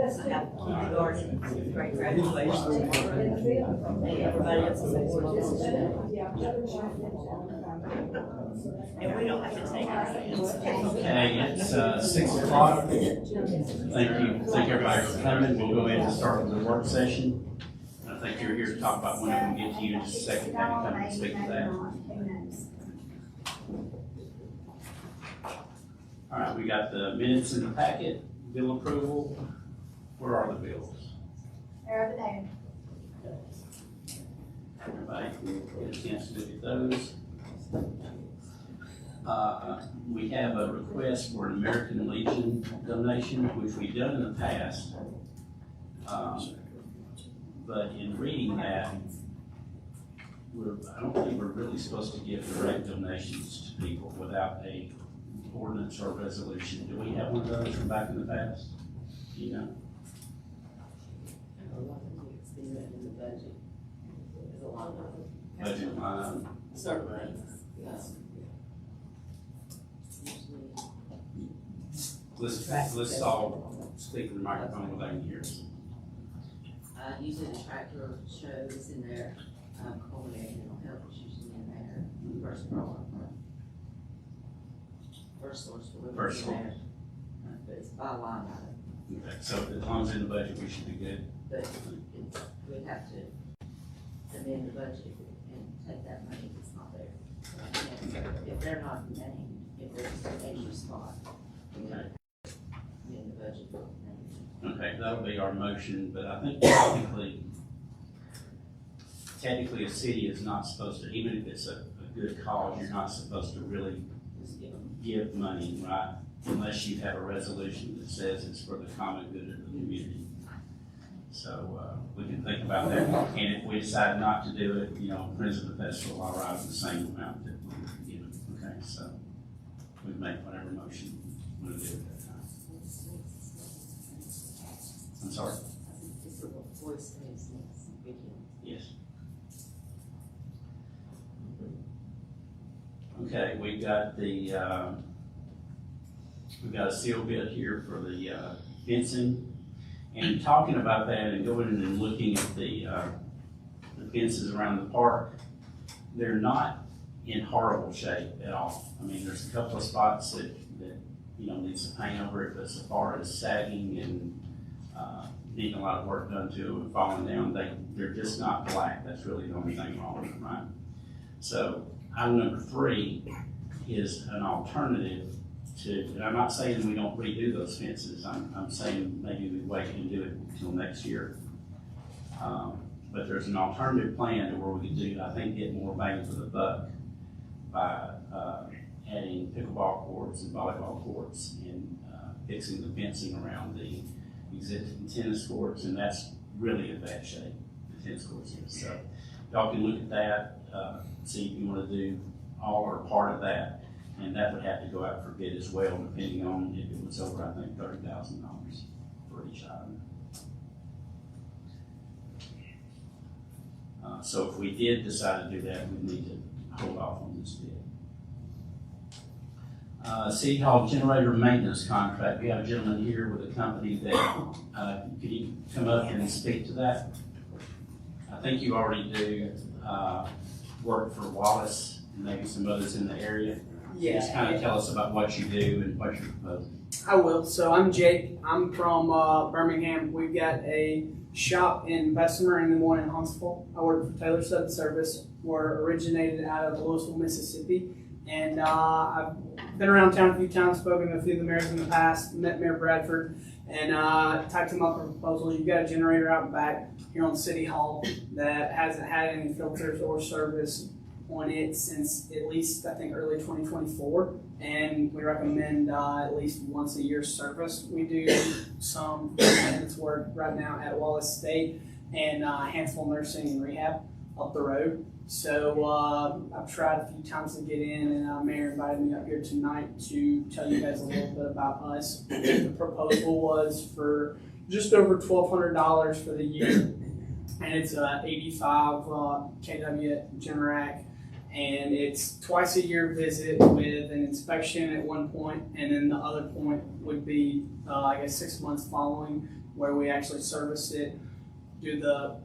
have regarding great graduation. Everybody else is and we don't have to take our hands. Okay, it's 6 o'clock. Thank everybody for coming. We'll go ahead and start with the work session. I think you're here to talk about when I can get to you in just a second. Maybe come and speak to that. All right, we got the minutes in the packet, bill approval. Where are the bills? They're over there. Everybody get a chance to look at those. We have a request for an American Legion donation, which we've done in the past. But in reading that, I don't think we're really supposed to give direct donations to people without a ordinance or resolution. Do we have one of those from back in the past? Do you know? Budget line. Certainly. Let's all speak in the microphone without any ears. Usually the tractor shows in there, pulmonary mental health is usually in there, first source for the First source. but it's by line item, Okay, so as long as it's in the budget, we should be good. but we have to amend the budget and take that money if it's not there. And if they're not named, if there's an extra spot, we Okay. have to amend the budget. Okay, that'll be our motion, but I think technically a city is not supposed to, even if it's a good cause, you're not supposed to really Just give them. give money, right? Unless you have a resolution that says it's for the common good of the community. So, we can think about that, and if we decide not to do it, Friends of the Festival, I'll write the same amount that we give, okay? So, we can make whatever motion we want to do at that time. I'm sorry? It's a voice things next weekend. Yes. Okay, we've got a seal bid here for the fencing. And talking about that and going in and looking at the fences around the park, they're not in horrible shape at all. I mean, there's a couple of spots that needs some paint over it, but as far as sagging and needing a lot of work done to them and falling down, they're just not black. That's really the only thing wrong with them, right? So item number 3 is an alternative to, and I'm not saying we don't redo those fences. I'm saying maybe we wait and do it until next year. But there's an alternative plan to where we could do, I think, get more bang for the buck by adding pickleball courts and volleyball courts and fixing the fencing around the existing tennis courts, and that's really in bad shape, the tennis courts is. So y'all can look at that, see if you want to do all or part of that, and that would have to go out for bid as well, depending on if it was over, I think, $30,000 for each item. So if we did decide to do that, we'd need to hold off on this bid. City Hall generator maintenance contract. We have a gentleman here with a company that, could you come up and speak to that? I think you already do work for Wallace and maybe some others in the area. Yeah. Just kind of tell us about what you do and what you're proposing. I will. So I'm Jake. I'm from Birmingham. We've got a shop in Bessemer and then one in Hanceville. I work for Taylor Sudden Service. We're originated out of Louisville, Mississippi. And I've been around town a few times, spoken to a few of the mayors in the past, met Mayor Bradford, and typed him up a proposal. You've got a generator out back here on City Hall that hasn't had any filters or service on it since at least, I think, early 2024. And we recommend at least once a year service. We do some maintenance work right now at Wallace State and Hanceville Nursing and Rehab up the road. So I've tried a few times to get in, and Mayor invited me up here tonight to tell you guys a little bit about us. The proposal was for just over $1,200 for the year, and it's 85 kW Generac, and it's twice a year visit with an inspection at one point, and then the other point would be, I guess, 6 months following where we actually service it, do the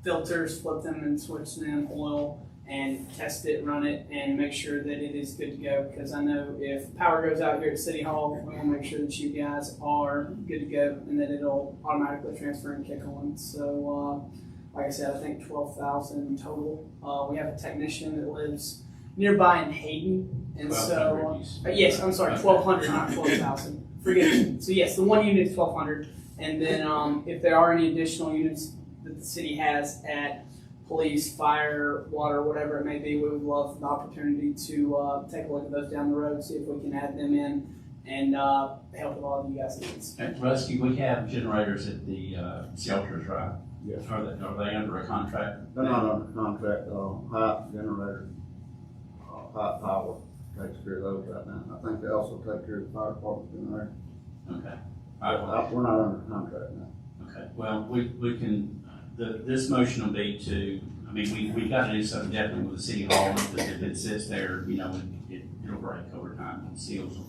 filters, flip them and switch them, oil, and test it, run it, and make sure that it is good to go. Because I know if power goes out here at City Hall, we want to make sure that you guys are good to go and that it'll automatically transfer and kick on. So, like I said, I think 12,000 total. We have a technician that lives nearby in Hayden, and so 1,200 you said. yes, I'm sorry, 1,200, not 12,000. Forgive me. So yes, the one unit is 1,200, and then if there are any additional units that the city has at police, fire, water, whatever it may be, we would love the opportunity to take a look at those down the road, see if we can add them in and help with all of you guys' needs. And Rusty, we have generators at the shelters, right? Yes. Are they under a contract? They're not under contract, Hyatt generator, Hyatt Power takes care of those right now. I think they also take care of the fire department in there. Okay. All right, well, We're not under contract now. okay, well, we can, this motion will be to, I mean, we gotta do something definitely with the city hall, because if it sits there, you know, it'll break over time, and seals will.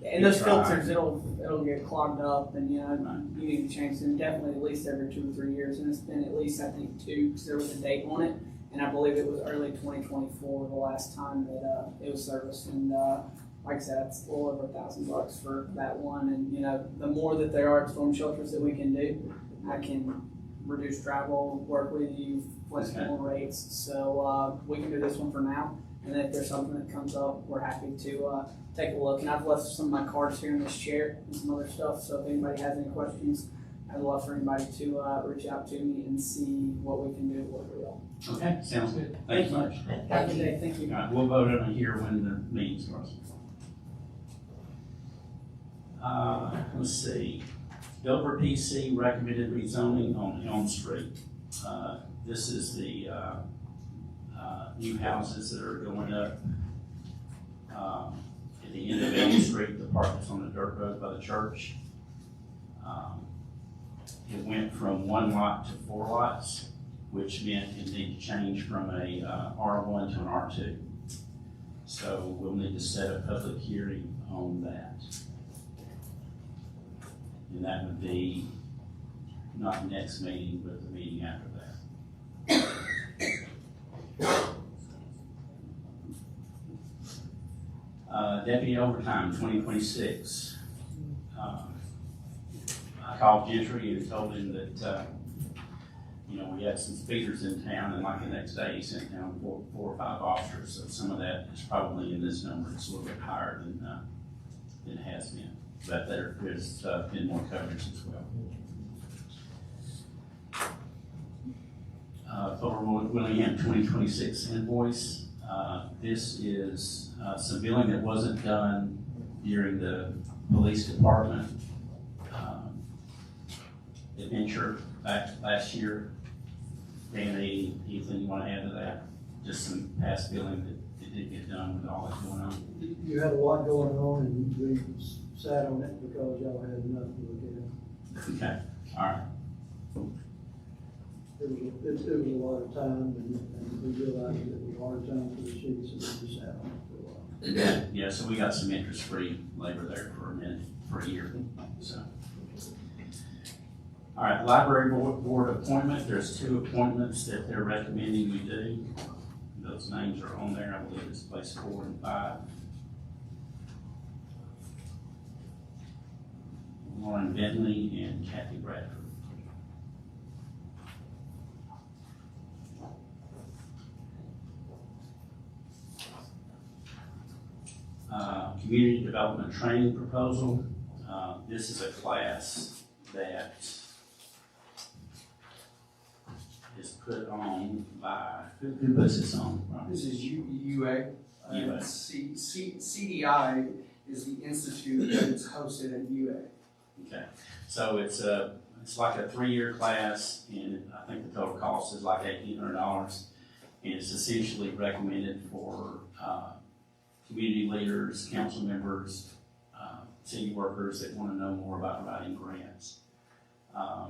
And those That's right. filters, it'll get clogged up, and you need to change them definitely at least every 2 or 3 years, and it's been at least I think 2 because there was a date on it, and I believe it was early 2024 the last time that it was serviced, and like I said, it's a little over $1,000 for that one, and the more that there are storm shelters that we can do, I can reduce travel, work with you, flexible rates, so we can do this one for now, and if there's something that comes up, we're happy to take a look. And I've left some of my cards here in this chair and some other stuff, so if anybody has any questions, I'd love for anybody to reach out to me and see what we can do, what we will. Okay, sounds good. Thank you much. Have a good day, thank you. All right, we'll vote on it here when the meeting starts. Let's see, Dover PC recommended rezoning on Elm Street. This is the new houses that are going up at the end of Elm Street, the part that's on the dirt road by the church. It went from 1 lot to 4 lots, which meant it needed to change from a R1 to an R2. So we'll need to set a public hearing on that. And that would be not next meeting, but the meeting after that. Deputy overtime, 2026. I called Gentry and told him that, we had some speeders in town, and like the next day, he sent down 4 or 5 officers. So some of that is probably in this number. It's a little bit higher than it has been. But there's been more coverage as well. Thor Willingham 2026 invoice. This is some billing that wasn't done during the police department adventure back last year. Dan, anything you want to add to that? Just some past billing that didn't get done with all that going on. You had a lot going on, and we sat on it because y'all had enough to look at. Okay, all right. It was a lot of time, and we realized that it was a hard time for the city, so we just sat on it for a while. Yeah, so we got some interest-free labor there for a minute, for a year, so. All right, library board appointment, there's 2 appointments that they're recommending we do. Those names are on there, I believe it's place 4 and 5. Lauren Bentley and Kathy Bradford. Community development training proposal. This is a class that is put on by, who puts this on? Ron? This is UA. UA. CDI is the institute that's hosted at UA. Okay, so it's like a 3-year class, and I think the total cost is like $1,800, and it's essentially recommended for community leaders, council members, city workers that want to know more about writing grants. I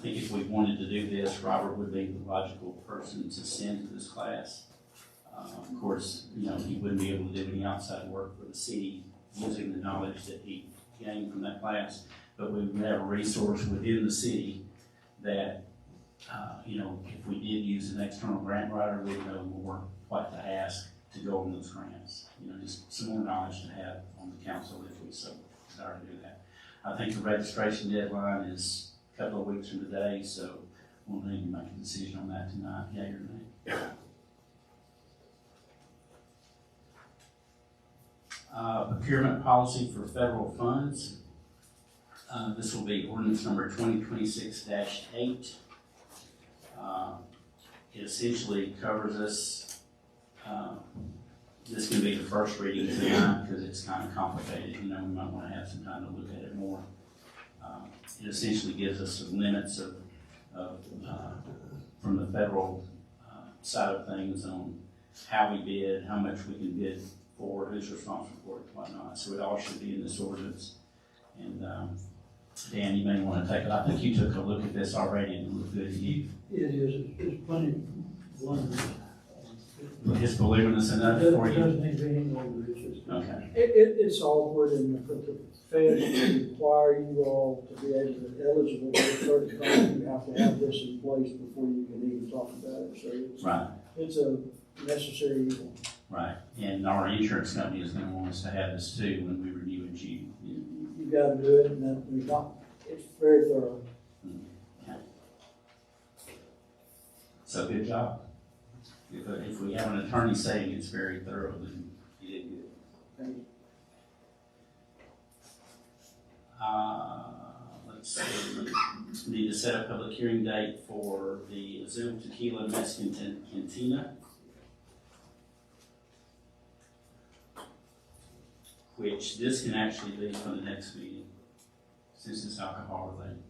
think if we wanted to do this, Robert would be the logical person to send to this class. Of course, he wouldn't be able to do any outside work for the city using the knowledge that he gain from that class. But we would have a resource within the city that, you know, if we did use an external grant writer, we'd know more what to ask to go on those grants. You know, just some more knowledge to have on the council if we so desire to do that. I think the registration deadline is a couple of weeks from today, so we'll need to make a decision on that tonight, yea or nay. Procurement policy for federal funds. This will be ordinance number 2026-8. It essentially covers us. This can be the first reading tonight because it's kind of complicated. You know, we might want to have some time to look at it more. It essentially gives us some limits of from the federal side of things on how we bid, how much we can bid for, who's responsible for it, and whatnot. So it all should be in this ordinance. And Dan, you may want to take it. I think you took a look at this already and it looked good to you. It is, it's plenty voluminous. It's voluminous enough It for you? doesn't need to be any longer, it's just. Okay. It's awkward, but the feds require you all to be able to eligible for certain funds. You have to have this in place before you can even talk about it, so it's. Right. It's a necessary evil. Right. And our insurance company is going to want us to have this too when we renew it. You gotta do it, and it's very thorough. Okay. So good job. If we have an attorney saying it's very thorough, then you did good. Thank you. Let's see, need to set a public hearing date for the Azul Tequila Mexican Cantina, which this can actually be for the next meeting, since it's alcohol related.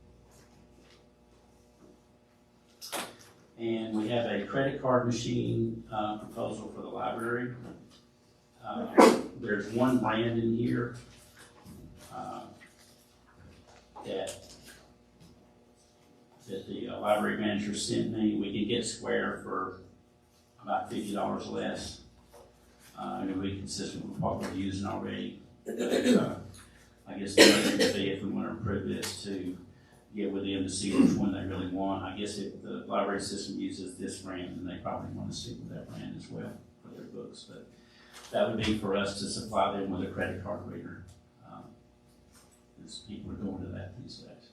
And we have a credit card machine proposal for the library. There's one brand in here that the library manager sent me. We can get Square for about $50 less. And it'll be consistent with what we're using already. I guess the motion would be, if we want to approve this, to get with them to see which one they really want. I guess if the library system uses this brand, then they probably want to stick with that brand as well for their books. But that would be for us to supply them with a credit card reader. As people are going to that these days.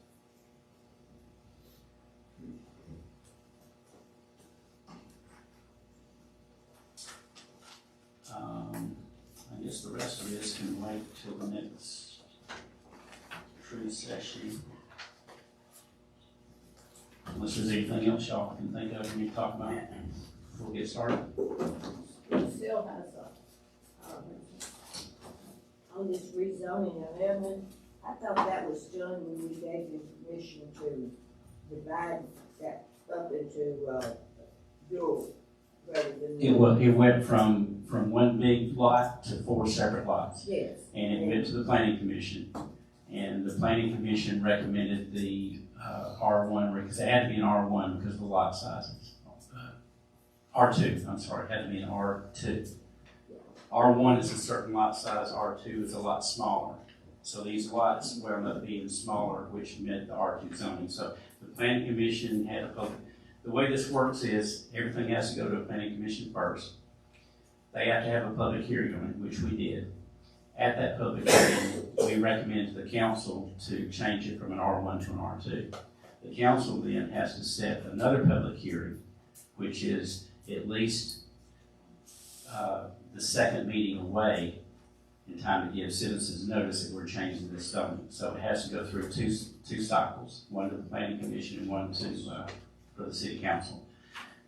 I guess the rest of this can wait till the next true session. Unless there's anything else y'all can think of when you talk about it before we get started. It still has on this rezoning of Edmond, I thought that was done when we gave you permission to divide that up into, dual, rather than. It went from one big lot to 4 separate lots. Yes. And it went to the planning commission. And the planning commission recommended the R1, because it had to be an R1 because of the lot sizes. R2, I'm sorry, it had to be an R2. R1 is a certain lot size, R2 is a lot smaller. So these lots wound up being smaller, which meant the R2 zoning. So the planning commission had a public, the way this works is everything has to go to a planning commission first. They have to have a public hearing on it, which we did. At that public hearing, we recommend to the council to change it from an R1 to an R2. The council then has to set another public hearing, which is at least the second meeting away in time to give citizens notice that we're changing this zoning. So it has to go through two cycles, one to the planning commission and one to for the city council.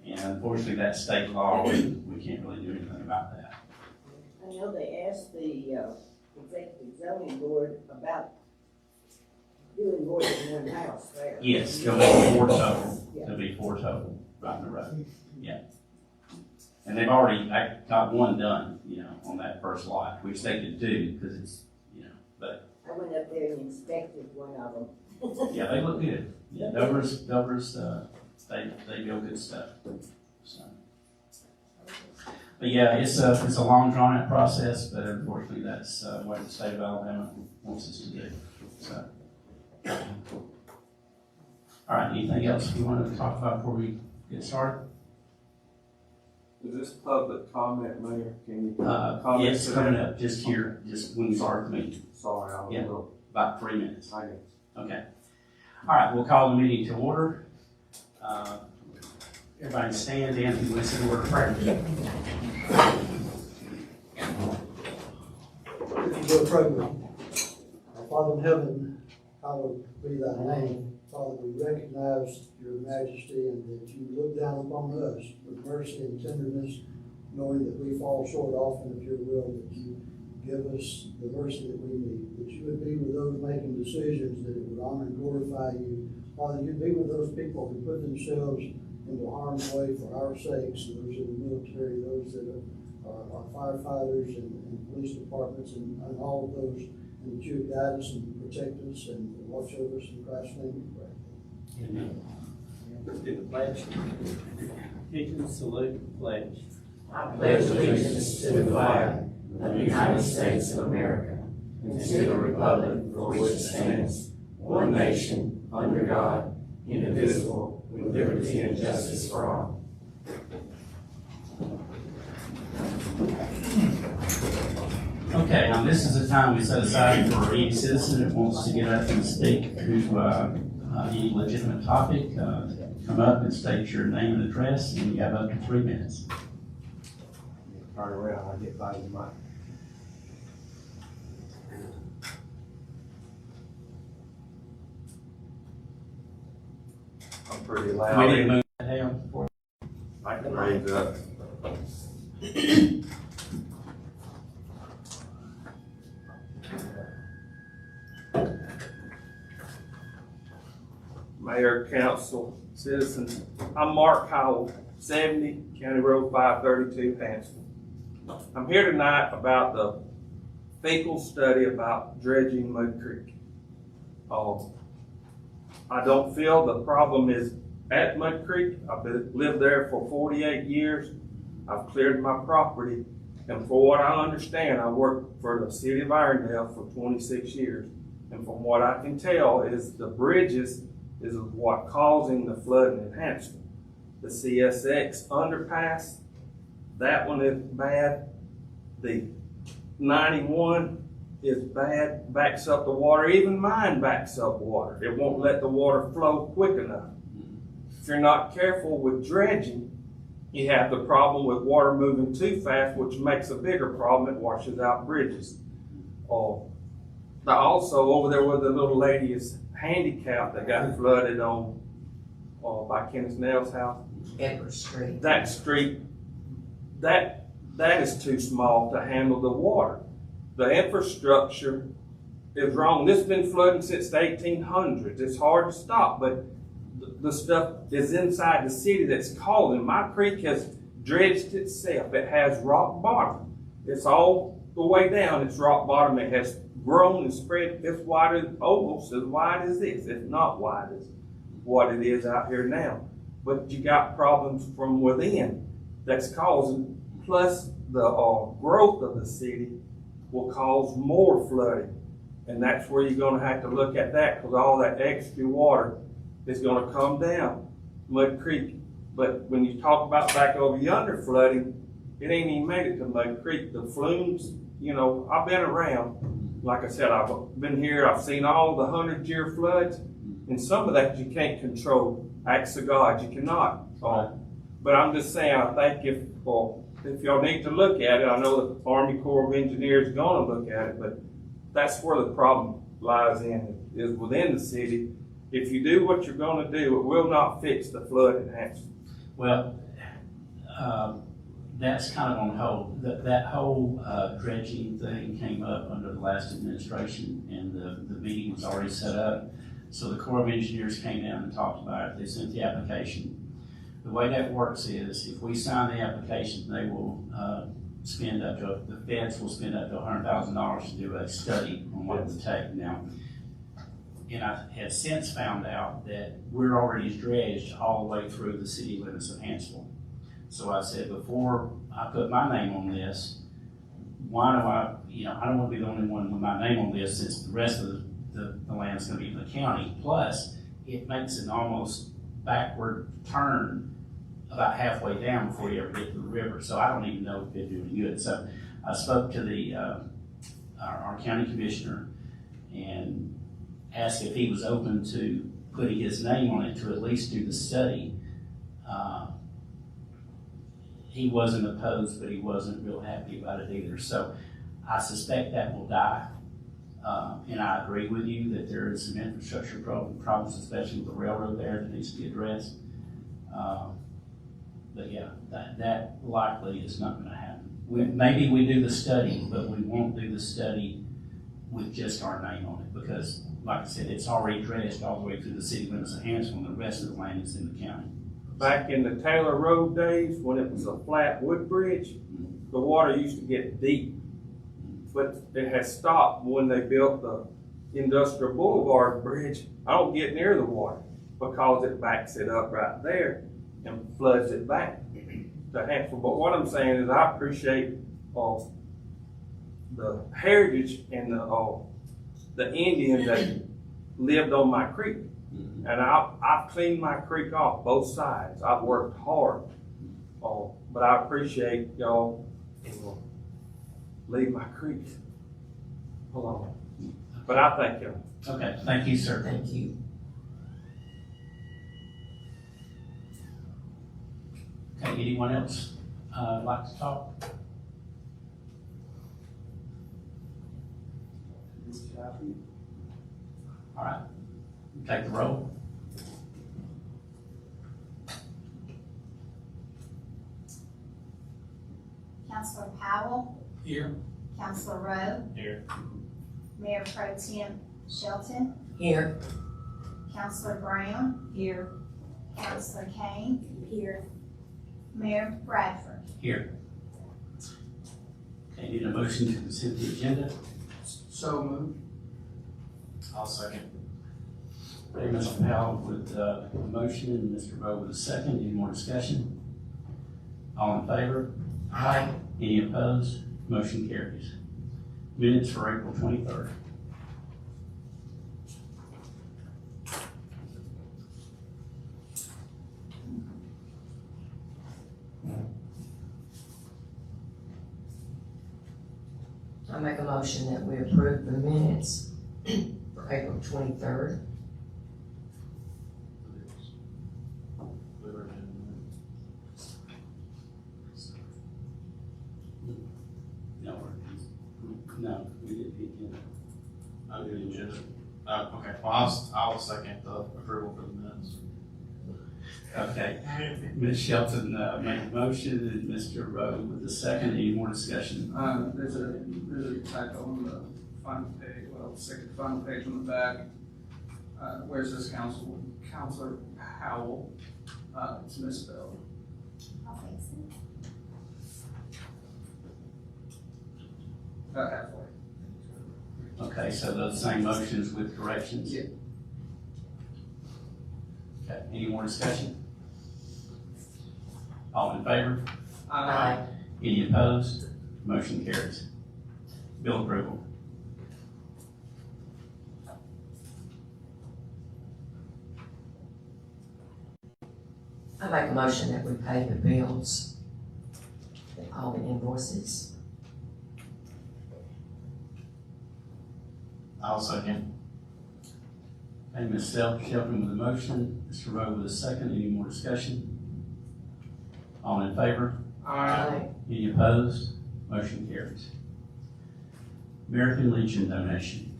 And unfortunately, that's state law, and we can't really do anything about that. I know they asked the, executive zoning board about doing more than one house there. Yes, there'll be 4 total. Yeah. There'll be 4 total right in the road. Yeah. And they've already got one done, you know, on that first lot, which they could do because it's, you know, but. I went up there and inspected one of them. Yeah, they look good. Yeah, Dover's, they build good stuff. So. But yeah, it's a long drawn out process, but unfortunately that's what the state of Alabama wants us to do, so. All right, anything else you wanted to talk about before we get started? Is this public comment, Mayor? Can you comment? Yes, coming up just here, just when you start the meeting, Sorry, I was Yeah. a little, about 3 minutes. I guess. Okay. All right, we'll call the meeting to order. Everybody stand and listen to word of prayer. If you will pray with me. Our Father in heaven, hallowed be thy name. Father, we recognize your majesty and that you look down upon us with mercy and tenderness, knowing that we fall short often of your will, that you give us the mercy that we need, that you would be with those making decisions, that it would honor and glorify you. Father, you'd be with those people who put themselves into harm's way for our sakes, those in the military, those that are firefighters and police departments and all of those, and that you would guide us and protect us and watch over us in Christ's name we pray. Amen. Do the pledge. Kitchen salute pledge. I pledge allegiance to the flag of the United States of America and to the republic for which it stands, one nation, under God, indivisible, with liberty and justice for all. Okay, now this is a time we set aside for any citizen that wants to get up and speak to any legitimate topic. Come up and state your name and address, and you have up to 3 minutes. Turn around, I get by the mic. I'm pretty We loud. need to move that down before. I can raise up. Mayor, council, citizens, I'm Mark Howell, 70 County Road 532, Hanceville. I'm here tonight about the fecal study about dredging Mud Creek. I don't feel the problem is at Mud Creek. I've lived there for 48 years. I've cleared my property, and for what I understand, I worked for the city of Irondale for 26 years. And from what I can tell is the bridges is what causing the flooding in Hanceville. The CSX underpass, that one is bad. The 91 is bad, backs up the water. Even mine backs up water. It won't let the water flow quick enough. If you're not careful with dredging, you have the problem with water moving too fast, which makes a bigger problem. It washes out bridges. Also, over there where the little lady is handicapped that got flooded on by Kenneth Snell's house. Edward Street. That street, that is too small to handle the water. The infrastructure is wrong. This has been flooding since the 1800s. It's hard to stop, but the stuff is inside the city that's causing. My creek has dredged itself. It has rock bottom. It's all the way down. It's rock bottom. It has grown and spread. It's wide as almost as wide as this. It's not wide as what it is out here now. But you got problems from within that's causing, plus the growth of the city will cause more flooding. And that's where you're gonna have to look at that, because all that extra water is gonna come down Mud Creek. But when you talk about back over yonder flooding, it ain't even made it to Mud Creek. The flumes, I've been around. Like I said, I've been here, I've seen all the 100-year floods, and some of that you can't control. Acts of God, you cannot. But I'm just saying, I think if y'all need to look at it, I know the Army Corps of Engineers is gonna look at it, but that's where the problem lies in, is within the city. If you do what you're gonna do, it will not fix the flood in Hanceville. Well, that's kind of on hold. That whole dredging thing came up under the last administration, and the meeting was already set up. So the Corps of Engineers came down and talked about it. They sent the application. The way that works is if we sign the application, they will the feds will spend up to $100,000 to do a study on what it would take. Now, and I have since found out that we're already dredged all the way through the city limits of Hanceville. So I said, before I put my name on this, why do I don't want to be the only one with my name on this, since the rest of the land's gonna be in the county. Plus, it makes an almost backward turn about halfway down before you ever get to the river. So I don't even know if they're doing good. So I spoke to our county commissioner and asked if he was open to putting his name on it to at least do the study. He wasn't opposed, but he wasn't real happy about it either. So I suspect that will die. And I agree with you that there is some infrastructure problems, especially with the railroad there, that needs to be addressed. But yeah, that likely is not gonna happen. Maybe we do the study, but we won't do the study with just our name on it, because like I said, it's already dredged all the way through the city limits of Hanceville, and the rest of the land is in the county. Back in the Taylor Road days, when it was a flat wood bridge, the water used to get deep. But it has stopped when they built the Industrial Boulevard Bridge. I don't get near the water because it backs it up right there and floods it back to Hanceville. But what I'm saying is I appreciate the heritage and the Indians that lived on my creek. And I've cleaned my creek off both sides. I've worked hard. But I appreciate y'all leave my creek alone. But I thank y'all. Okay, thank you, sir. Thank you. Okay, anyone else like to talk? All right, take the roll. Counselor Powell, Here. Counselor Rowe. Here. Mayor Pro Tem Shelton, Here. Counselor Brown, Here. Counselor Kane, Here. Mayor Bradford. Here. Okay, need a motion to consent the agenda? So moved. I'll second. Okay, Mr. Powell with a motion and Mr. Rowe with a second. Any more discussion? All in favor? Aye. Any opposed? Motion carries. Minutes for April 23rd. I make a motion that we approve the minutes for April 23rd. No, we didn't the agenda. I do the agenda. Okay, well, I'll second the approval for the minutes. Okay, Ms. Shelton made the motion and Mr. Rowe with the second. Any more discussion? There's a typo on the final page, second final page on the back. Where it says Counselor Howell, it's misspelled. I'll fix it. Halfway. Okay, so those same motions with corrections? Yeah. Okay, any more discussion? All in favor? Aye. Any opposed? Motion carries. Bill approval. I make a motion that we pay the bills, all the invoices. I'll second. Okay, Ms. Shelton with the motion, Mr. Rowe with the second. Any more discussion? All in favor? Aye. Any opposed? Motion carries. American Legion donation.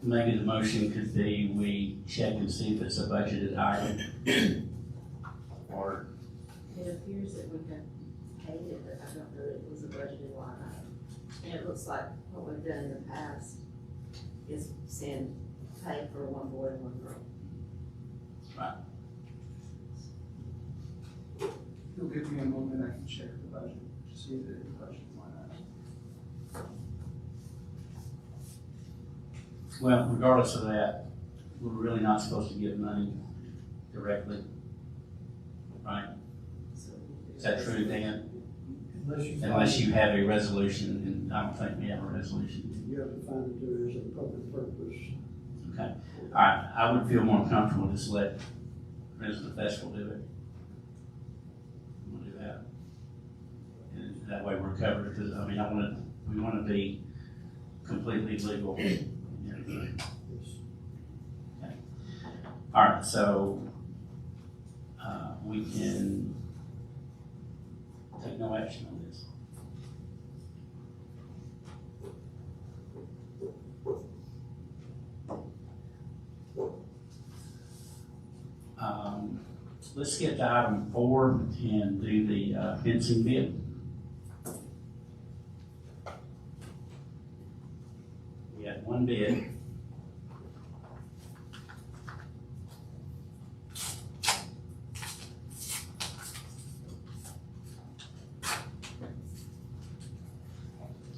Maybe the motion could be we check and see if it's a budgeted item. Or, It appears that we have paid it, but I don't know that it was a budgeted line item. And it looks like what we've done in the past is pay for one boy and one girl. You'll give me a moment, I can check the budget, to see if it's a budget line item. Well, regardless of that, we're really not supposed to give money directly, right? Is that true, Dan? Unless you have a resolution, and I don't think we have a resolution. You have to find that there is a public purpose. Okay, all right, I would feel more comfortable just let President Festival do it. We'll do that. And that way we're covered, because, I mean, we wanna be completely legal and everything. Okay. All right, so, we can take no action on this. Let's get to item 4 and do the fencing bid. We had one bid.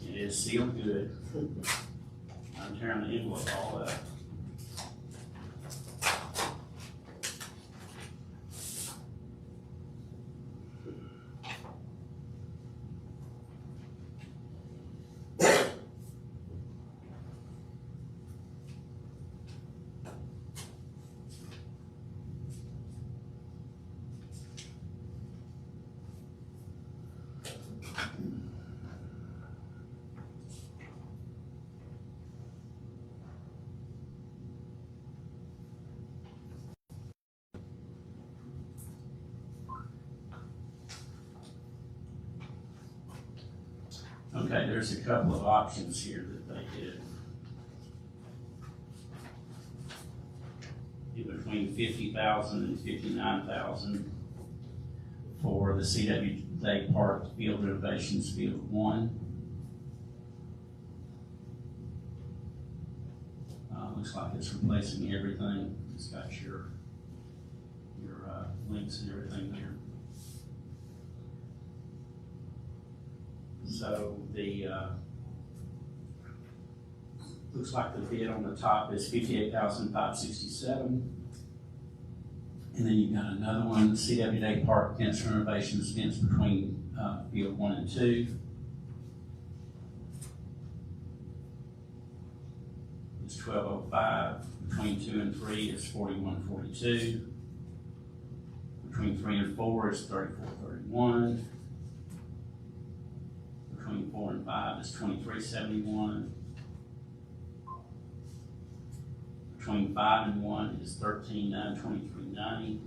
It is sealed good. I'm tearing the envelope all up. Okay, there's a couple of options here that they did. In between 50,000 and 59,000 for the CW Day Park Field Renovations Field 1. Looks like it's replacing everything. It's got your links and everything there. So the, looks like the bid on the top is $58,567. And then you've got another one, CW Day Park fence renovations fence between field 1 and 2. It's $1,205. Between 2 and 3 is $41.42. Between 3 and 4 is $34.31. Between 4 and 5 is $23.71. Between 5 and 1 is $13,923.90.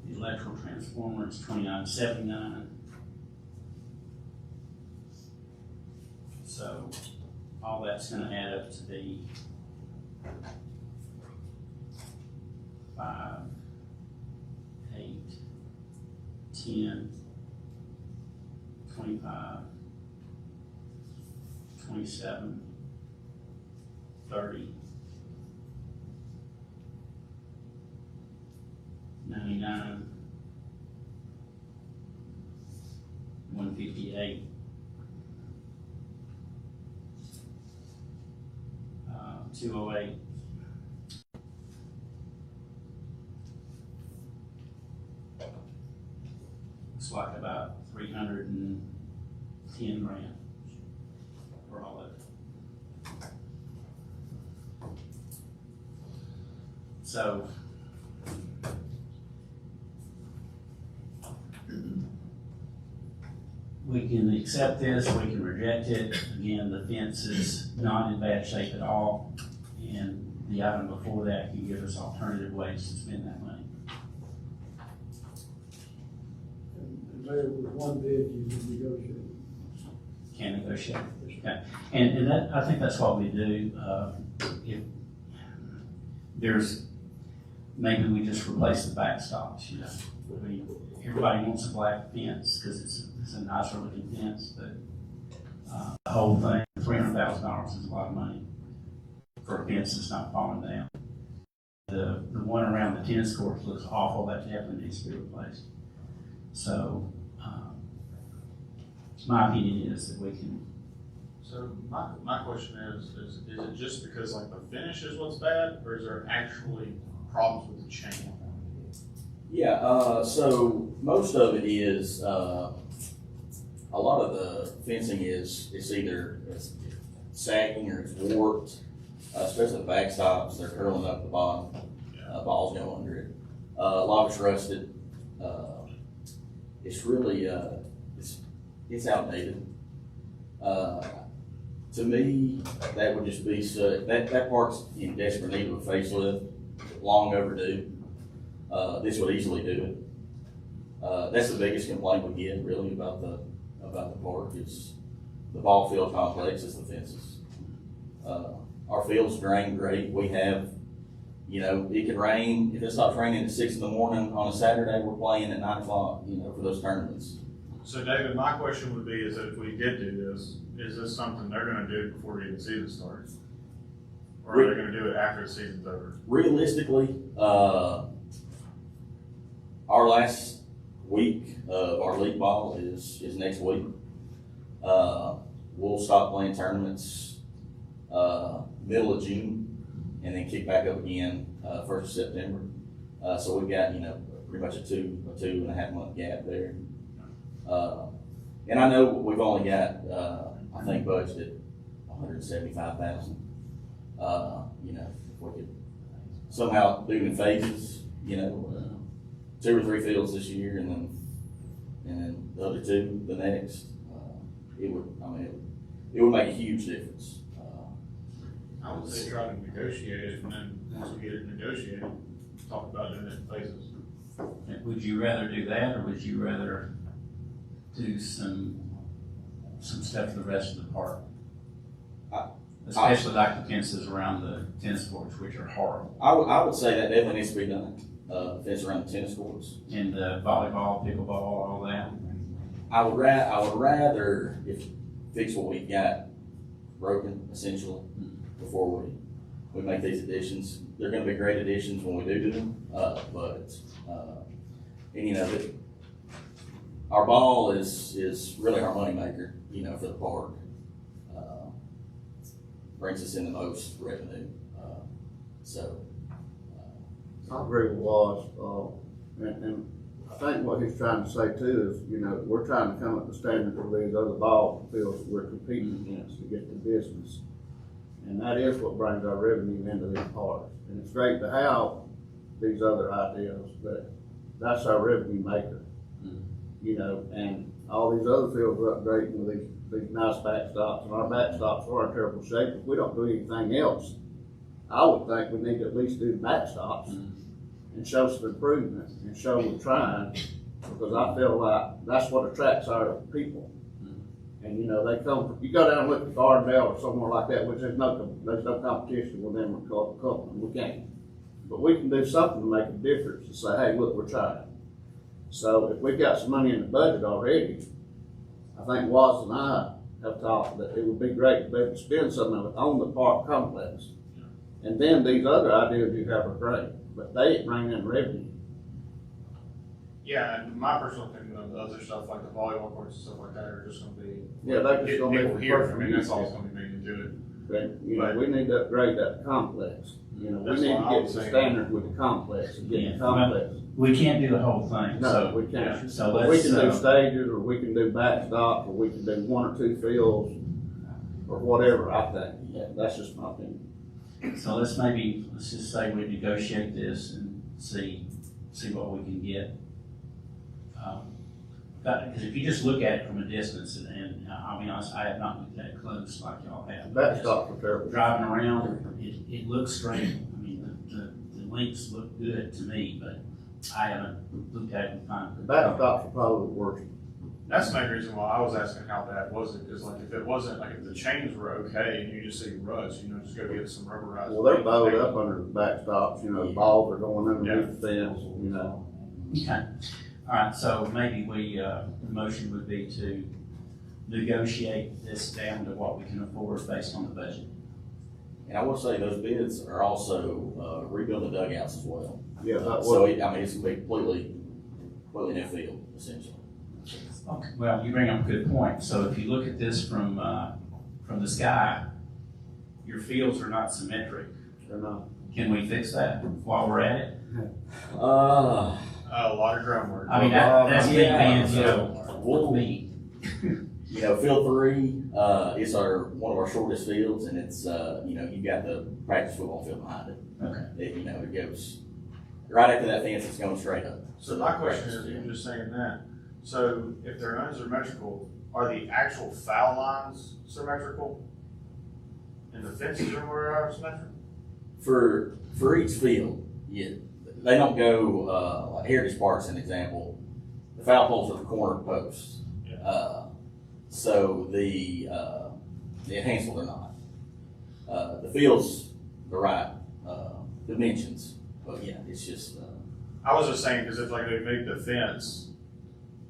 The electrical transformer is $29.79. So all that's going to add up to be 5, 8, 10, 25, 27, 30, 99, 158, 208, looks like about 310 grand for all of it. So we can accept this, we can reject it. Again, the fence is not in bad shape at all. And the item before that can give us alternative ways to spend that money. And there was one bid you can negotiate. Can negotiate. Okay. And that, I think that's what we do. If there's, maybe we just replace the backstops, you know. Everybody wants a black fence because it's a nicer looking fence, but the whole thing, $300,000 is a lot of money for a fence that's not falling down. The one around the tennis courts looks awful. That definitely needs to be replaced. So my opinion is that we can, So my question is it just because like the finish is what's bad, or is there actually problems with the chain? Yeah, so most of it is, a lot of the fencing it's either sagging or it's warped, especially the backstops, they're curling up the bottom, balls go under it. A lot of it's rusted. It's really, it's outdated. To me, that would just be, that part's in desperate need of a facelift, long overdue. This would easily do it. That's the biggest complaint we get really about the park is the ball field complex is the fences. Our fields drain great. We have, it can rain. If it stops raining at 6 a.m. on a Saturday, we're playing at 9 o'clock, for those tournaments. So David, my question would be is that if we did do this, is this something they're gonna do before the season starts? Or are they gonna do it after the season's over? Realistically, our last week of our league ball is next week. We'll stop playing tournaments middle of June and then kick back up again 1st of September. So we've got pretty much a two and a half month gap there. And I know we've only got I think budgeted $175,000. If we could somehow do it in phases, 2 or 3 fields this year and then the other 2 the next, it would make a huge difference. I would say try to negotiate it, and then once we get it negotiated, talk about doing it in phases. would you rather do that, or would you rather do some stuff for the rest of the park? Especially like the fences around the tennis courts, which are horrible. I would say that definitely needs to be done. Fence around the tennis courts. And volleyball, pickleball, all that. I would rather fix what we've got broken essentially before we make these additions. They're going to be great additions when we do them, our ball is really our moneymaker, for the park. Brings us in the most revenue. I agree with Waz, and I think what he's trying to say too is, we're trying to come up to standards of these other ball fields that we're competing against to get the business. And that is what brings our revenue into these parks. And it's great to have these other ideas, but that's our revenue maker. And all these other fields are upgrading with these nice backstops, and our backstops are in terrible shape. If we don't do anything else, I would think we need to at least do the backstops and show some improvement and show we're trying, because I feel like that's what attracts our people. And they come, you go down and look at Gardendale or somewhere like that, which there's no competition with them or company, we can't. But we can do something to make a difference and say, hey, look, we're trying. So if we've got some money in the budget already, I think Waz and I have talked that it would be great to be able to spend some of it on the park complex. And then these other ideas you have are great, but they ain't bringing in revenue. Yeah, and my personal opinion of the other stuff like the volleyball courts and stuff like that are just gonna be. Yeah, they're just gonna be people for here. I personal mean, that's use. all it's gonna be made to do it. But, we need to upgrade that complex. We That's need what to I get was the saying. standard with the complex and get the complex. We can't do the whole thing, No, so. we can't. So We let's, can do stages, or we can do backstop, or we can do 1 or 2 fields, or whatever, I think. Yeah, that's just my opinion. so let's just say we negotiate this and see what we can get. Because if you just look at it from a distance, and I'll be honest, I have not looked at it close like y'all have. Backstop for terrible. Driving around, it looks straight. I mean, the links look good to me, but I haven't looked at it and found it. Backstops are probably the worst. That's the main reason why I was asking how bad was it, because like if it wasn't, like if the chains were okay and you just see ruts, just go get some rubberized. Well, they're bowed up under the backstops, the balls are going underneath the fence, Okay. All right, so maybe the motion would be to negotiate this down to what we can afford based on the budget. And I will say those bids are also rebuilding the dugouts as well. Yeah, that So it's gonna be completely new field essentially. Okay, well, you bring up a good point. So if you look at this from the sky, your fields are not symmetric. They're not. Can we fix that while we're at it? A lot of groundwork. I mean, that's me being, We'll- me. You know, field 3 is one of our shortest fields, and it's you've got the practice football field behind it. Okay. It goes right after that fence. It's going straight up. So my question is, you're just saying that, so if they're unsymmetrical, are the actual foul lines symmetrical? And the fences are symmetrical? For each field, they don't go like Heritage Park's an example. The foul poles are the corner posts. So the Hanceville are not. The fields, the right dimensions, but yeah, it's just. I was just saying, because if like they make the fence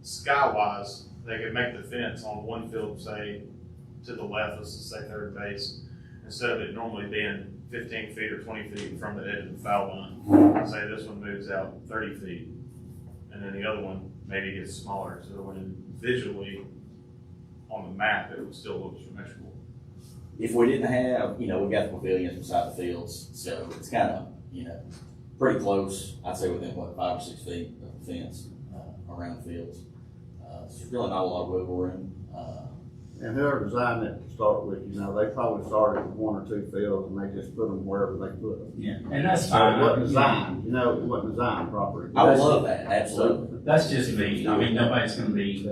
sky-wise, they could make the fence on one field, say, to the left, let's just say third base, instead of it normally being 15 feet or 20 feet from the edge of the foul line. Say this one moves out 30 feet, and then the other one maybe gets smaller, so when visually on the map, it would still look symmetrical. If we didn't have, we got the pavilions beside the fields, so it's kind of, pretty close. I'd say within 5 or 6 feet of the fence around the fields. There's really not a lot of wiggle room. And whoever designed it to start with, they probably started with 1 or 2 fields and they just put them wherever they put them. Yeah, and that's So fine. it wasn't designed, it wasn't designed properly. I would love that, absolutely. That's just me. I mean, nobody's gonna be.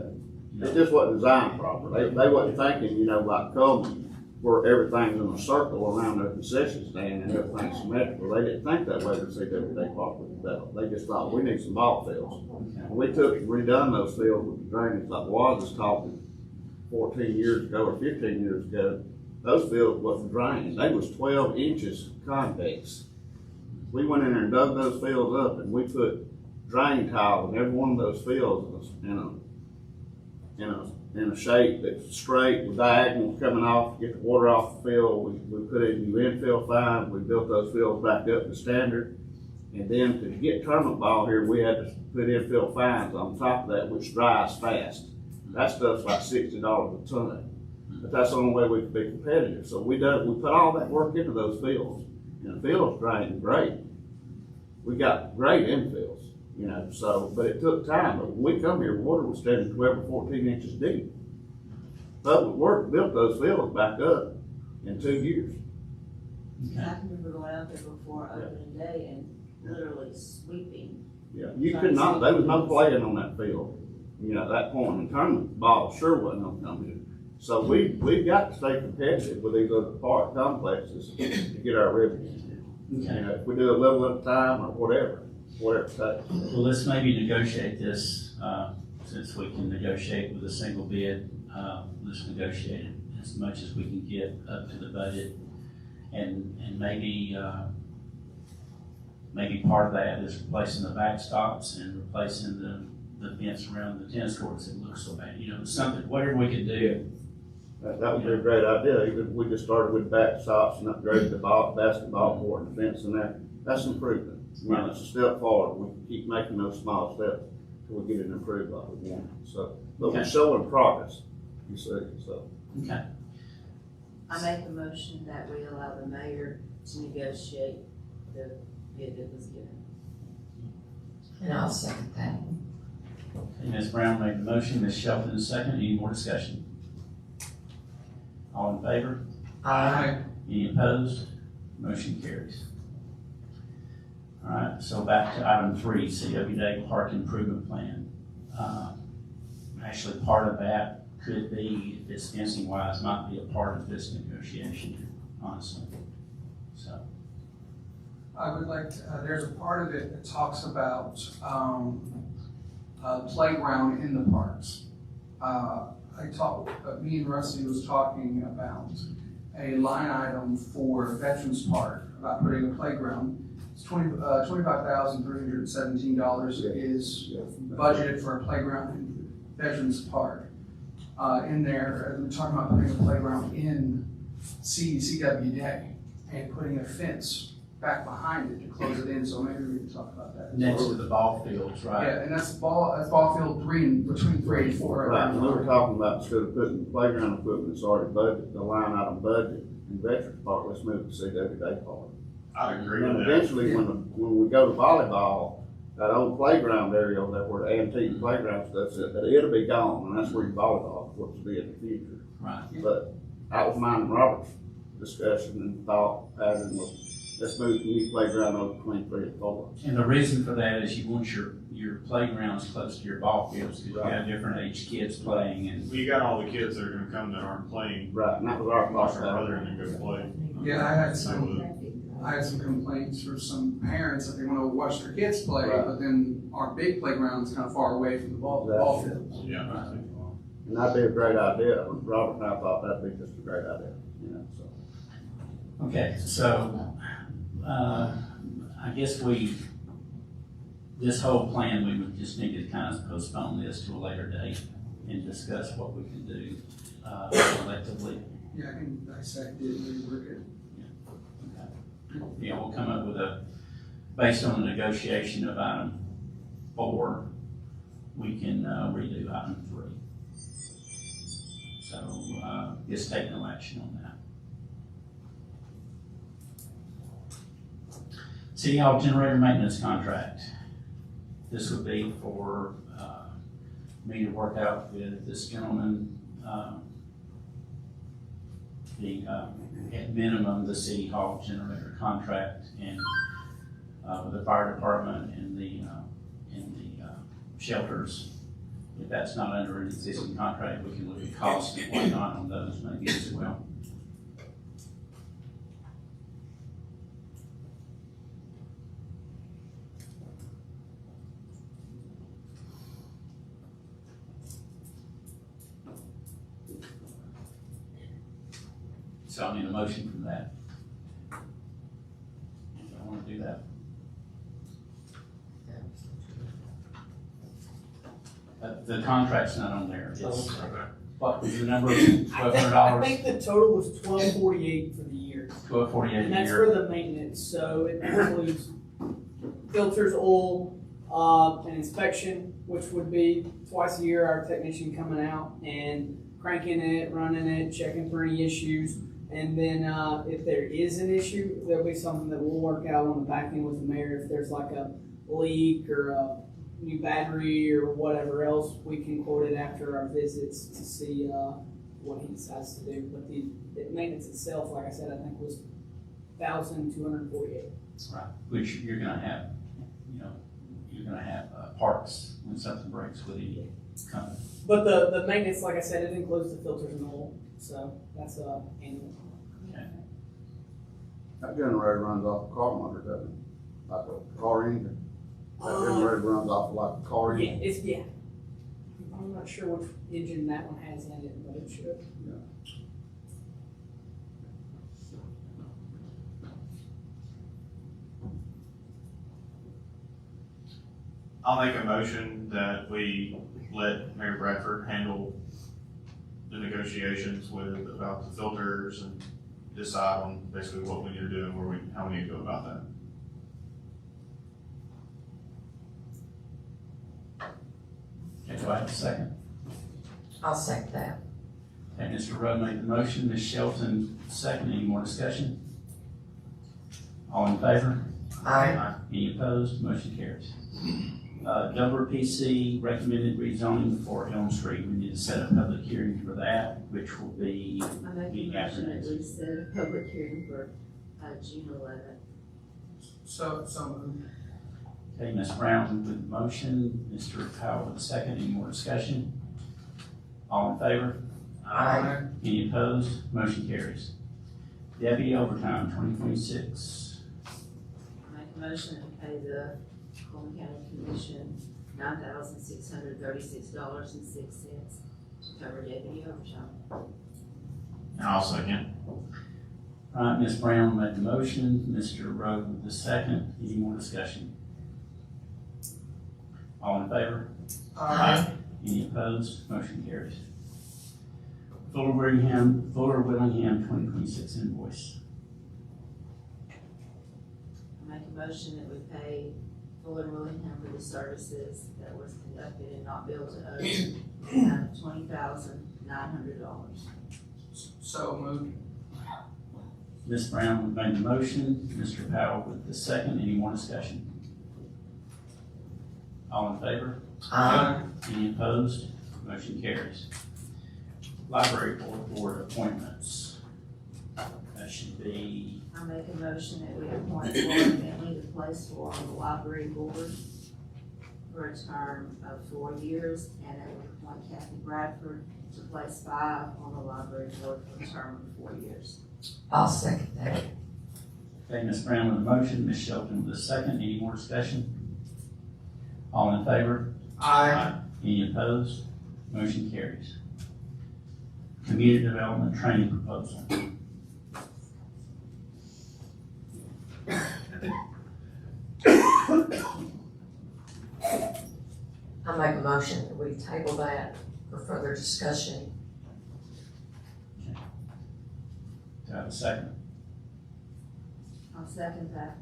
It just wasn't designed properly. They wasn't thinking, like Coleman, where everything's in a circle around their concession stand and everything's symmetrical. They didn't think that way to see CWD Park was developed. They just thought, we need some ball fields. And we took and redone those fields with the drainage, like Waz was talking 14 years ago or 15 years ago. Those fields wasn't drained. They was 12 inches convex. We went in there and dug those fields up and we put drain tile in every one of those fields in a shape that's straight with diagonals coming off, get the water off the field. We put in new infill fines. We built those fields back up to standard. And then to get tournament ball here, we had to put infill fines on top of that, which dries fast. That stuff's like $60 a ton. But that's the only way we could be competitive. So we put all that work into those fields. And the fields drained great. We got great infills. But it took time. But when we come here, water was standing 12 or 14 inches deep. Public Works built those fields back up in 2 years. I can remember going out there before opening day and literally sweeping. Yeah, you could not, there was no playing on that field, at that point in tournament, ball sure wasn't gonna come in. So we've got to stay competitive with these other park complexes to get our revenue. Okay. If we do a little at a time or whatever it takes. Well, let's maybe negotiate this, since we can negotiate with a single bid. Let's negotiate it as much as we can get up to the budget. And maybe part of that is replacing the backstops and replacing the fence around the tennis courts that looks so bad. Something, whatever we can do. That would be a great idea. Even if we just started with backstops and upgraded the basketball court and fence in there, that's improvement. It's a step forward. We can keep making those small steps till we get it improved like we want. So, but we're showing progress, you see, so. Okay. I make the motion that we allow the mayor to negotiate the bid that was given. And I'll second that. Okay, Ms. Brown made the motion, Ms. Shelton second. Any more discussion? All in favor? Aye. Any opposed? Motion carries. All right, so back to item 3, CWD Park Improvement Plan. Actually, part of that could be, if it's fencing wise, might be a part of this negotiation, honestly. So. I would like to, there's a part of it that talks about playground in the parks. Me and Rusty was talking about a line item for Veterans Park, about putting a playground. It's $25,317 is budgeted for a playground in Veterans Park. In there, we're talking about putting a playground in CWD and putting a fence back behind it to close it in, so maybe we can talk about that. Next to the ball fields, right? Yeah, and that's ball field between 3 and 4. Right, and we were talking about instead of putting playground equipment that's already budgeted, the line item budget in Veterans Park, let's move to CWD Park. I agree And with then that. eventually, when we go to volleyball, that old playground area over there where the antique playground stuff's at, that it'll be gone, and that's where your volleyball is supposed to be in the future. Right. But that was mine and Robert's discussion and thought pattern was, let's move the new playground over between 3 and 4. And the reason for that is you want your playgrounds close to your ball fields, because you Right. have different age kids playing and. Well, you got all the kids that are gonna come that aren't playing, Right, and that was our watch thought their brother pattern. and then go play. Yeah, I had some complaints from some parents that they want to watch their kids play, Right. but then our big playground's kind of far away from the ball field. Yeah. And that'd be a great idea. Robert and I thought that'd be just a great idea, you know, so. Okay, so, I guess this whole plan, we would just need to kind of postpone this to a later date and discuss what we can do, collectively. Yeah, I can dissect it and rework it. Yeah, we'll come up with based on the negotiation of item 4, we can, redo item 3. So, just take no action on that. City Hall generator maintenance contract. This would be for, me to work out with this gentleman, at minimum, the City Hall generator contract and, with the fire department and the shelters. If that's not under an existing contract, we can look at costs and whatnot on those maybe as well. So I need a motion from that. If I want to do that. The contract's not on there. It's, what was the number? I $1,200? think the total was $1248 for the year. $1,248 a And that's year. for the maintenance, so it includes filters, oil, an inspection, which would be twice a year, our technician coming out and cranking it, running it, checking for any issues. And then, if there is an issue, there'll be something that we'll work out on the back end with the mayor. If there's like a leak or a new battery or whatever else, we can quote it after our visits to see, what he decides to do. But the maintenance itself, like I said, I think was $1,248. Right, which you're gonna have, you're gonna have parts when something breaks with any company. But the maintenance, like I said, it includes the filters and oil, so that's annual. Okay. That generator runs off a car motor, doesn't it? Like a car engine. That generator runs off like a car Yeah, engine. yeah. I'm not sure which engine that one has in it, but it should. I'll make a motion that we let Mayor Bradford handle the negotiations about the filters and decide on basically what we need to do and how we need to go about that. Okay, do I have a second? I'll second that. Okay, Mr. Rudd made the motion, Ms. Shelton second. Any more discussion? All in favor? Aye. Any opposed? Motion carries. WPC recommended rezoning for Elm Street. We need to set a public hearing for that, which will be, I make a motion that we set a public hearing for, June 11th. So moved. okay, Ms. Brown with the motion, Mr. Powell with the second. Any more discussion? All in favor? Aye. Any opposed? Motion carries. Deputy overtime, 2026. Make a motion to pay the Coleman County Commission $9,636.06 to cover deputy overtime. I'll second. All right, Ms. Brown made the motion, Mr. Rowe with the second. Any more discussion? All in favor? Any opposed? Motion carries. Fuller Willingham 2026 invoice. make a motion that we pay Fuller Willingham for the services that was conducted and not billed to us, out of $20,900. So moved. Ms. Brown made the motion, Mr. Powell with the second. Any more discussion? All in favor? Aye. Any opposed? Motion carries. Library board appointments. That should be, I make a motion that we appoint Laura Bentley to place 4 on the library board for a term of 4 years, and that we appoint Kathy Bradford to place 5 on the library board for a term of 4 years. I'll second that. okay, Ms. Brown with the motion, Ms. Shelton with the second. Any more discussion? All in favor? Aye. Any opposed? Motion carries. Community development training proposal. I make a motion that we table that for further discussion. Do I have a second? I'll second that.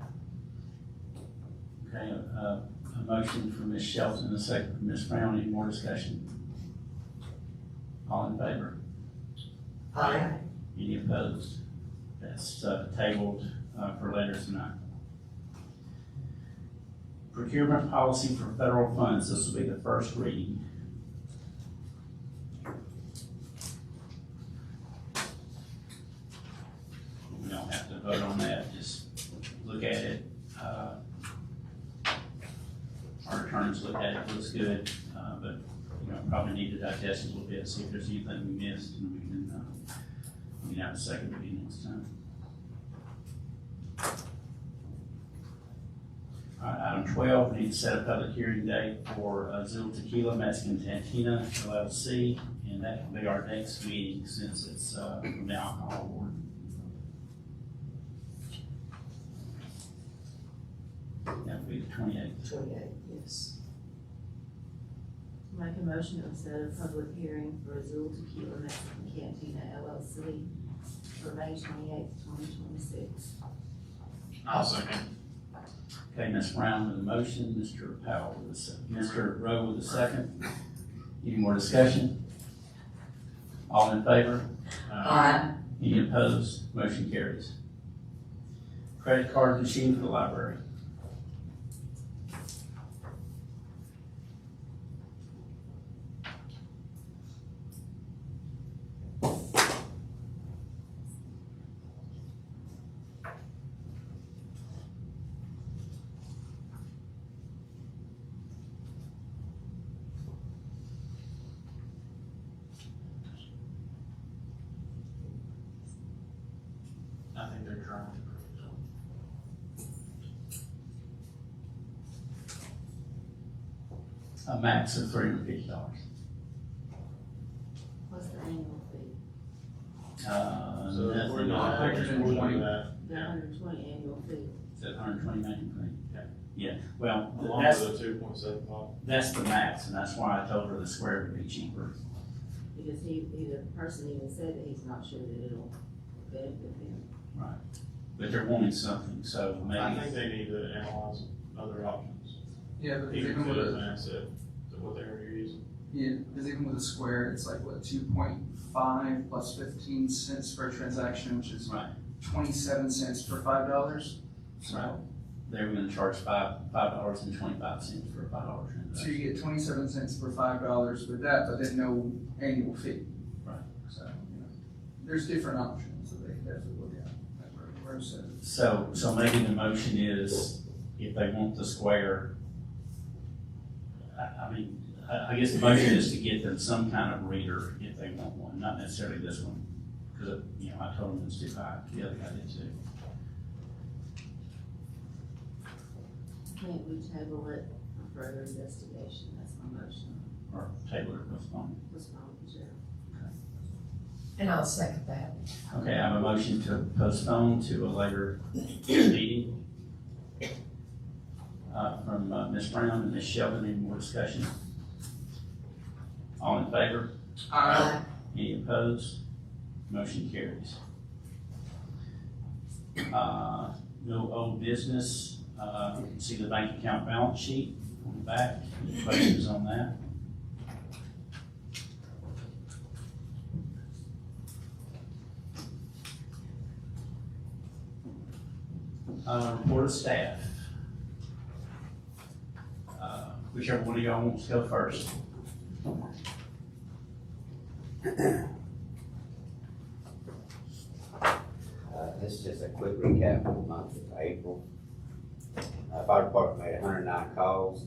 Okay, a motion from Ms. Shelton, a second from Ms. Brown. Any more discussion? All in favor? Aye. Any opposed? That's tabled for later tonight. Procurement policy for federal funds. This will be the first reading. We don't have to vote on that, just look at it. Our attorneys look at it, looks good, but probably need to digest it a little bit, see if there's anything we missed, and we can have a second reading next time. All right, item 12, we need to set a public hearing date for Azul Tequila Mexican Cantina LLC, and that will be our next meeting since it's from the alcohol board. That will be the 28th. 28, yes. Make a motion to set a public hearing for Azul Tequila Mexican Cantina LLC for May 28th, 2026. I'll second. Okay, Ms. Brown with the motion, Mr. Powell with the second, Mr. Rowe with the second. Any more discussion? All in favor? Aye. Any opposed? Motion carries. Credit card machine for the library. I think they're trying to. A max of $350. What's the annual fee? So That's we're not, $120. we're doing that. The 120 annual fee. Is that 120 making fee? Yeah, well, Along that's, with the 2.75. that's the max, and that's why I told her the square would be cheaper. Because the person even said that he's not sure that it'll benefit him. But they're wanting something, so I think maybe, they need to analyze other options, Yeah, but even even if with it is a, an asset, to what they're using. yeah, because even with a square, it's like what, 2.5 plus 15 cents per transaction, which is right, 27 cents for $5. right. So, They were gonna charge $5.25 for a $5 so transaction. you get 27 cents for $5 with that, but then no annual fee. Right. So, there's different options that they can definitely look at, like Rose said. So maybe the motion is, if they want the square, I guess the motion is to get them some kind of reader if they want one, not necessarily this one. Because, I told them it's too high, the other guy did too. Can't we table it for further investigation? That's my motion. Or table or postpone. What's wrong with you? And I'll second that. Okay, I have a motion to postpone to a later meeting. From Ms. Brown and Ms. Shelton. Any more discussion? All in favor? Aye. Any opposed? Motion carries. No old business. You can see the bank account balance sheet on the back. Any questions on that? Report of staff. Whichever one of y'all wants to go first. This is just a quick recap of the month of April. Fire department made 109 calls.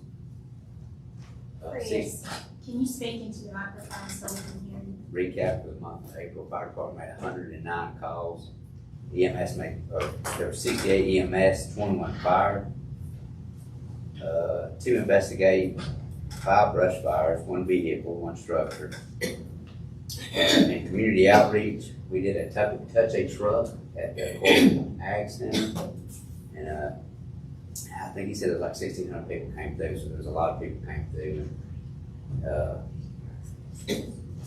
Chris, can you speak into the microphone so we can hear you? Recap of the month of April, fire department made 109 calls. EMS made, there were 68 EMS, 21 fire. 2 investigate, 5 brush fires, 1 vehicle, 1 structure. In community outreach, we did a touch a truck at the Corbin Ag Center. And I think he said it was like 1,600 people came through, so there was a lot of people came through.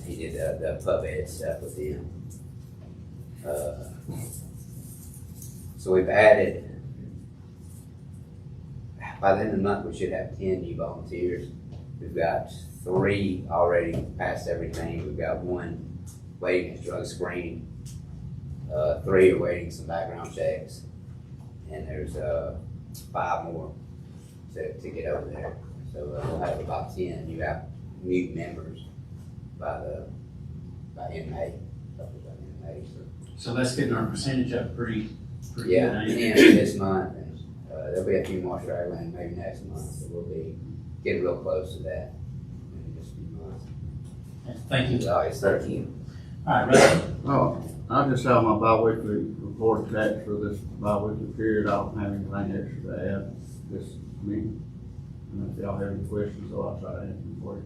He did the pub ed stuff with him. So we've added, by the end of the month, we should have 10 new volunteers. We've got 3 already passed everything. We've got 1 waiting his drug screen. 3 are waiting some background checks. And there's 5 more to get over there. So we'll have about 10 new members by in May. So that's getting our percentage up pretty Yeah, good. and this month, and there'll be a few more straggling maybe next month, so we'll be getting real close to that in just a few months. Thank you. August 13th. All right, Russ. Oh, I just have my bi-weekly report attached for this bi-weekly period. I don't have anything extra to add this meeting. And if y'all have any questions, I'll try to answer them for you.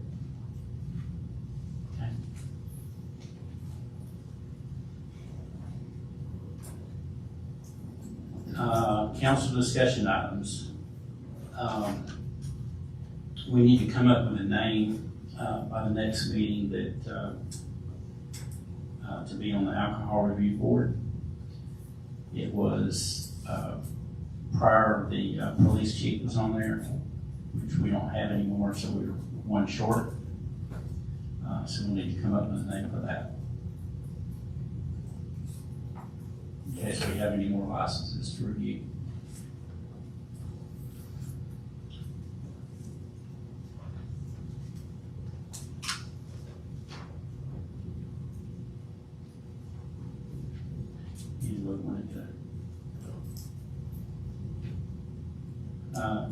Council discussion items. We need to come up with a name by the next meeting that to be on the alcohol review board. It was prior, the police chief was on there, which we don't have anymore, so we were 1 short. So we need to come up with a name for that. In case we have any more licenses to review.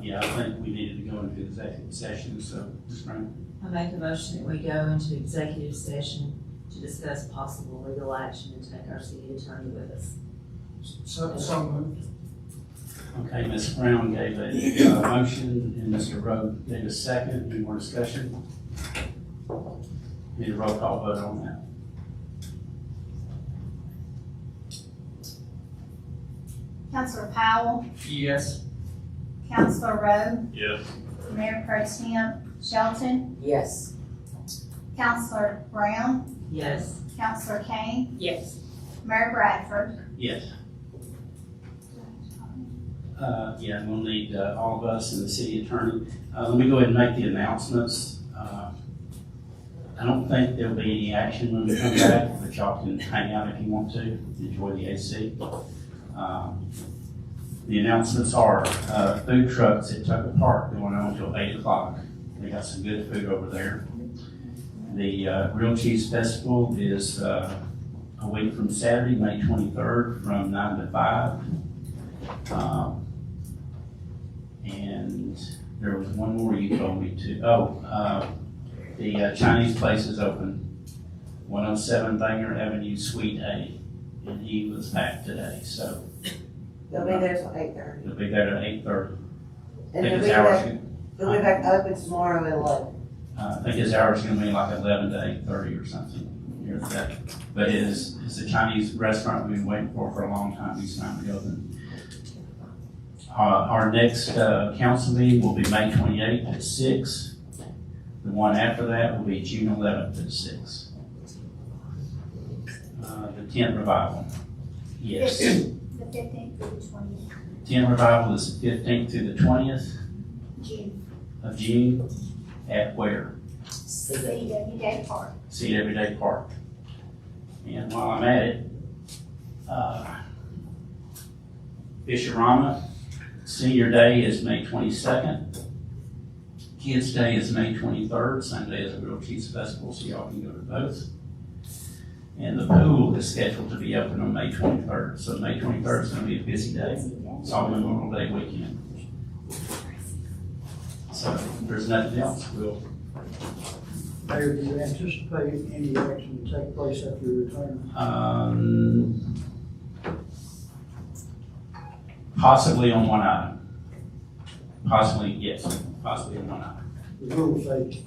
Yeah, I think we needed to go into executive session, so, Ms. Brown. I make a motion that we go into executive session to discuss possible legal action and take our city attorney with us. So moved. Okay, Ms. Brown gave a motion, and Mr. Rowe gave a second. Any more discussion? Need a roll call vote on that. Councilor Powell, Yes. Councilor Rowe, Yes. Mayor Pro Tem Shelton, Yes. Councilor Brown, Yes. Councilor Kane, Yes. Mayor Bradford. Yes. Yeah, we'll need all of us and the city attorney. Let me go ahead and make the announcements. I don't think there'll be any action when we come back, but y'all can hang out if you want to, enjoy the AC. The announcements are food trucks at Tucker Park going on until 8 o'clock. They got some good food over there. The Real Cheese Festival is a week from Saturday, May 23rd, from 9 to 5. And there was one more you told me to. The Chinese place is open, 107 Banger Avenue, Suite A, and he was packed today, so. They'll be there till 8:30. He'll be there at 8:30. And I think they'll his be hours, back, they'll be back open tomorrow at 11. I think his hours gonna be like 11 to 8:30 or something here today. But it's a Chinese restaurant we've been waiting for a long time. He's finally open. Our next council meeting will be May 28th at 6. The one after that will be June 11th at 6. The tent revival. Yes. The fifteenth through the 20th Tent revival is the 15th through the 20th June. of June. At where? CW Day Park. See it every day park. And while I'm at it, Fisherama, Senior Day is May 22nd. Kids Day is May 23rd, same day as the Grilled Cheese Festival, so y'all can go to both. And the pool is scheduled to be open on May 23rd, so May 23rd is gonna be a busy day. It's all Memorial Day weekend. So if there's nothing else, we'll Mayor, do you anticipate any action to take place after your retirement? Possibly on one item. Possibly, yes, possibly on one item. The rules say.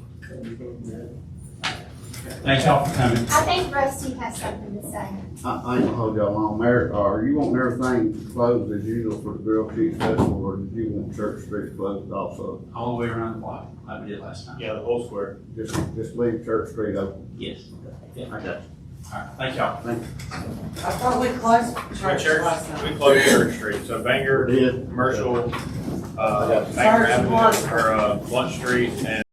Thank y'all for coming. I think Rusty has something to say. I ain't gonna hold y'all long. Mayor, are you want everything closed as usual for the Grilled Cheese Festival, or did you want Church Street closed also? All the way around the block, like we did last time. Yeah, the whole square. Just leave Church Street open. Yes. Yeah. I got you. All right, thank y'all. Thank you. I thought we closed church Church, last night. we closed Church Street, so Banger, Did. Commercial, got Banger Church Avenue, was- or, Blunt Street, and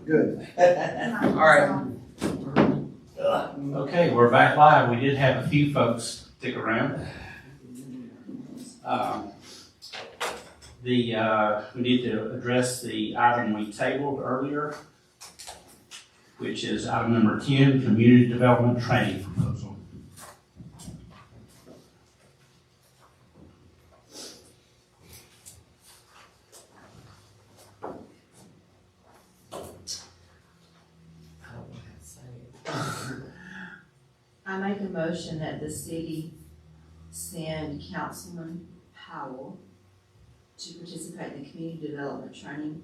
Good. All right. Okay, we're back live. We did have a few folks stick around. We need to address the item we tabled earlier, which is item number 10, Community Development Training Proposal. I make a motion that the city send Councilman Powell to participate in the Community Development Training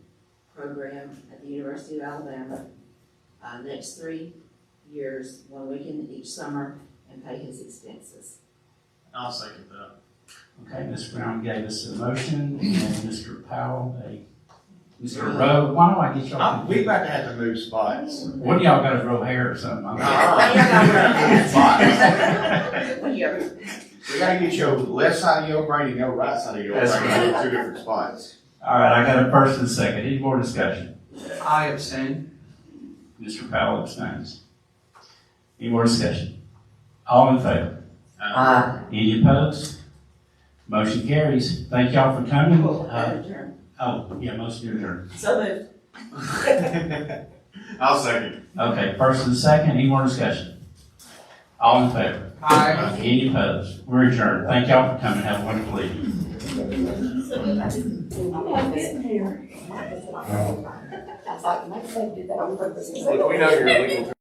Program at the University of Alabama, next 3 years, 1 weekend each summer, and pay his expenses. I'll second that. Okay, Ms. Brown gave us a motion, and Mr. Powell, Mr. Rowe, why don't I get y'all? We about to have to move spots. One of y'all gotta grow hair or something. We gotta get your left side of your brain and your right side of your brain in 2 different spots. All right, I got a first and a second. Any more discussion? I abstain. Mr. Powell abstains. Any more discussion? All in favor? Aye. Any opposed? Motion carries. Thank y'all for coming. Adjourn. Motion to adjourn. So moved. I'll second. Okay, first and second. Any more discussion? All in favor? Aye. Any opposed? We're adjourned. Thank y'all for coming. Have a wonderful evening. Look, we know you're illegal.